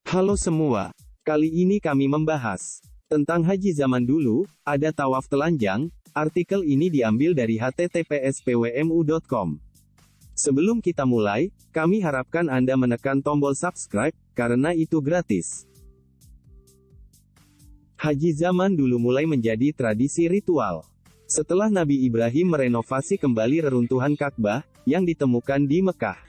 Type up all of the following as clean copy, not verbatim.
Halo semua, kali ini kami membahas tentang haji zaman dulu, ada tawaf telanjang. Artikel ini diambil dari https://pwmu.com. Sebelum kita mulai, kami harapkan Anda menekan tombol subscribe, karena itu gratis. Haji zaman dulu mulai menjadi tradisi ritual. Setelah Nabi Ibrahim merenovasi kembali reruntuhan Ka'bah, yang ditemukan di Mekah.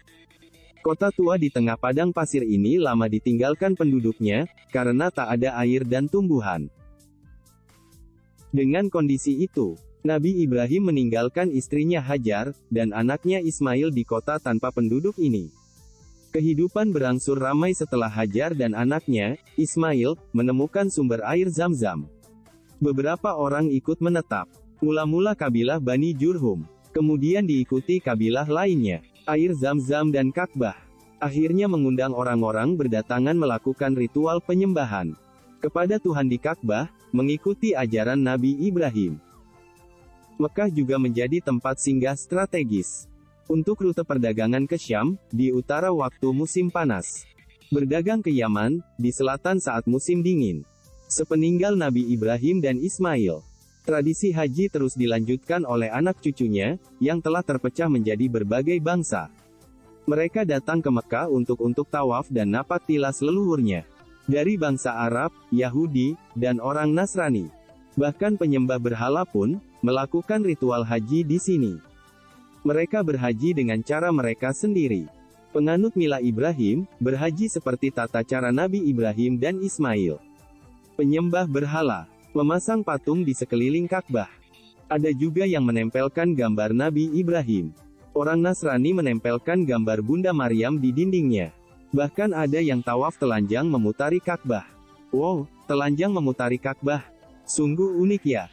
Kota tua di tengah padang pasir ini lama ditinggalkan penduduknya, karena tak ada air dan tumbuhan. Dengan kondisi itu, Nabi Ibrahim meninggalkan istrinya Hajar, dan anaknya Ismail di kota tanpa penduduk ini. Kehidupan berangsur ramai setelah Hajar dan anaknya, Ismail, menemukan sumber air Zam-Zam. Beberapa orang ikut menetap. Mula-mula kabilah Bani Jurhum, kemudian diikuti kabilah lainnya. Air Zam-Zam dan Ka'bah akhirnya mengundang orang-orang berdatangan melakukan ritual penyembahan kepada Tuhan di Ka'bah, mengikuti ajaran Nabi Ibrahim. Mekah juga menjadi tempat singgah strategis untuk rute perdagangan ke Syam, di utara waktu musim panas, berdagang ke Yaman, di selatan saat musim dingin. Sepeninggal Nabi Ibrahim dan Ismail, tradisi haji terus dilanjutkan oleh anak cucunya, yang telah terpecah menjadi berbagai bangsa. Mereka datang ke Mekah untuk tawaf dan napak tilas leluhurnya. Dari bangsa Arab, Yahudi, dan orang Nasrani. Bahkan penyembah berhala pun melakukan ritual haji di sini. Mereka berhaji dengan cara mereka sendiri. Penganut Mila Ibrahim, berhaji seperti tata cara Nabi Ibrahim dan Ismail. Penyembah berhala memasang patung di sekeliling Ka'bah. Ada juga yang menempelkan gambar Nabi Ibrahim. Orang Nasrani menempelkan gambar Bunda Maryam di dindingnya. Bahkan ada yang tawaf telanjang memutari Ka'bah. Wow, telanjang memutari Ka'bah. Sungguh unik ya.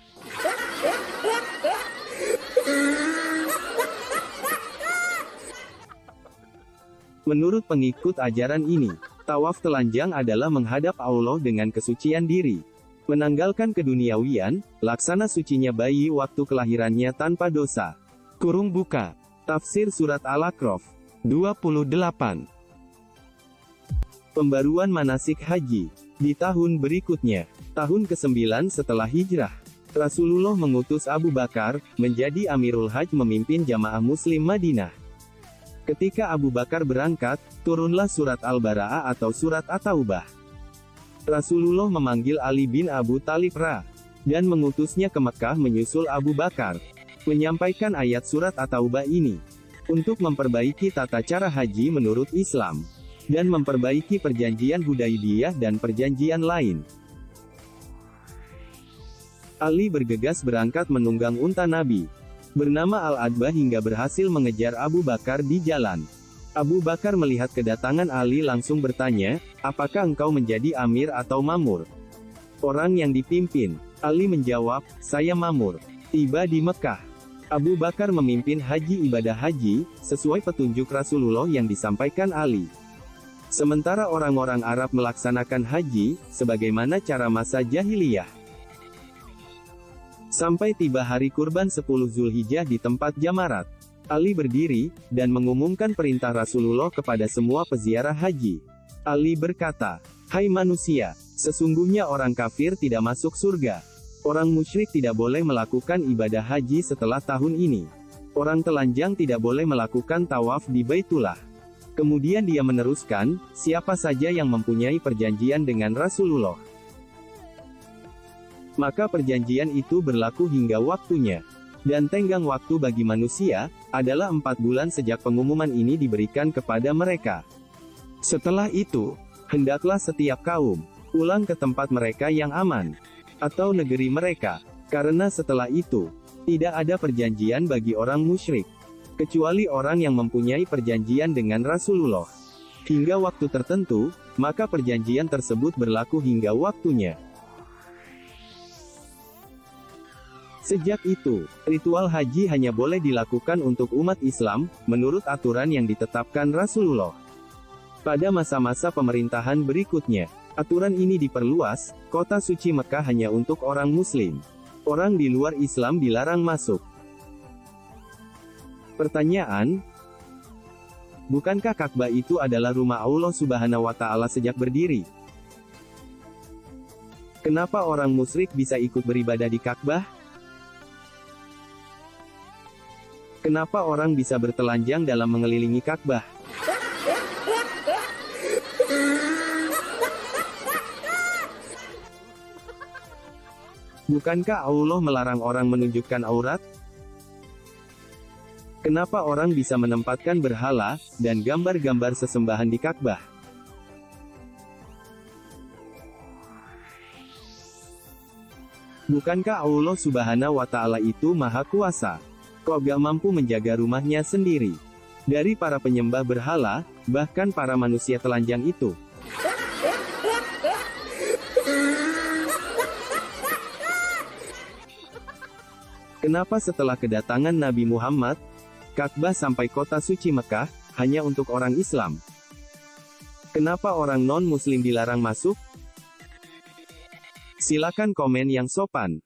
Menurut pengikut ajaran ini, tawaf telanjang adalah menghadap Allah dengan kesucian diri. Menanggalkan keduniawian, laksana sucinya bayi waktu kelahirannya tanpa dosa. Kurung buka. Tafsir Surat Al-A'raf 28. Pembaruan manasik haji. Di tahun berikutnya, tahun ke-9 setelah hijrah, Rasulullah mengutus Abu Bakar, menjadi Amirul Hajj memimpin jamaah Muslim Madinah. Ketika Abu Bakar berangkat, turunlah surat Al-Bara'ah atau surat At-Taubah. Rasulullah memanggil Ali bin Abu Thalib dan mengutusnya ke Mekah menyusul Abu Bakar, menyampaikan ayat surat At-Taubah ini, untuk memperbaiki tata cara haji menurut Islam, dan memperbaiki perjanjian Hudaybiyah dan perjanjian lain. Ali bergegas berangkat menunggang unta Nabi, bernama Al-Adbah hingga berhasil mengejar Abu Bakar di jalan. Abu Bakar melihat kedatangan Ali langsung bertanya, apakah engkau menjadi amir atau mamur? Orang yang dipimpin. Ali menjawab, saya mamur. Tiba di Mekah, Abu Bakar memimpin haji ibadah haji, sesuai petunjuk Rasulullah yang disampaikan Ali. Sementara orang-orang Arab melaksanakan haji, sebagaimana cara masa jahiliyah. Sampai tiba hari kurban 10 Zulhijjah di tempat Jamarat, Ali berdiri, dan mengumumkan perintah Rasulullah kepada semua peziarah haji. Ali berkata, hai manusia, sesungguhnya orang kafir tidak masuk surga. Orang musyrik tidak boleh melakukan ibadah haji setelah tahun ini. Orang telanjang tidak boleh melakukan tawaf di Baitullah. Kemudian dia meneruskan, siapa saja yang mempunyai perjanjian dengan Rasulullah, maka perjanjian itu berlaku hingga waktunya. Dan tenggang waktu bagi manusia, adalah 4 bulan sejak pengumuman ini diberikan kepada mereka. Setelah itu, hendaklah setiap kaum, pulang ke tempat mereka yang aman, atau negeri mereka, karena setelah itu, tidak ada perjanjian bagi orang musyrik, kecuali orang yang mempunyai perjanjian dengan Rasulullah. Hingga waktu tertentu, maka perjanjian tersebut berlaku hingga waktunya. Sejak itu, ritual haji hanya boleh dilakukan untuk umat Islam, menurut aturan yang ditetapkan Rasulullah. Pada masa-masa pemerintahan berikutnya, aturan ini diperluas, kota suci Mekah hanya untuk orang Muslim. Orang di luar Islam dilarang masuk. Pertanyaan: Bukankah Ka'bah itu adalah rumah Allah Subhanahu wa Ta'ala sejak berdiri? Kenapa orang musyrik bisa ikut beribadah di Ka'bah? Kenapa orang bisa bertelanjang dalam mengelilingi Ka'bah? Bukankah Allah melarang orang menunjukkan aurat? Kenapa orang bisa menempatkan berhala dan gambar-gambar sesembahan di Ka'bah? Bukankah Allah Subhanahu wa Ta'ala itu Maha Kuasa? Kok gak mampu menjaga rumahnya sendiri dari para penyembah berhala, bahkan para manusia telanjang itu? Kenapa setelah kedatangan Nabi Muhammad, Ka'bah sampai kota suci Mekah, hanya untuk orang Islam? Kenapa orang non-Muslim dilarang masuk? Silakan komen yang sopan.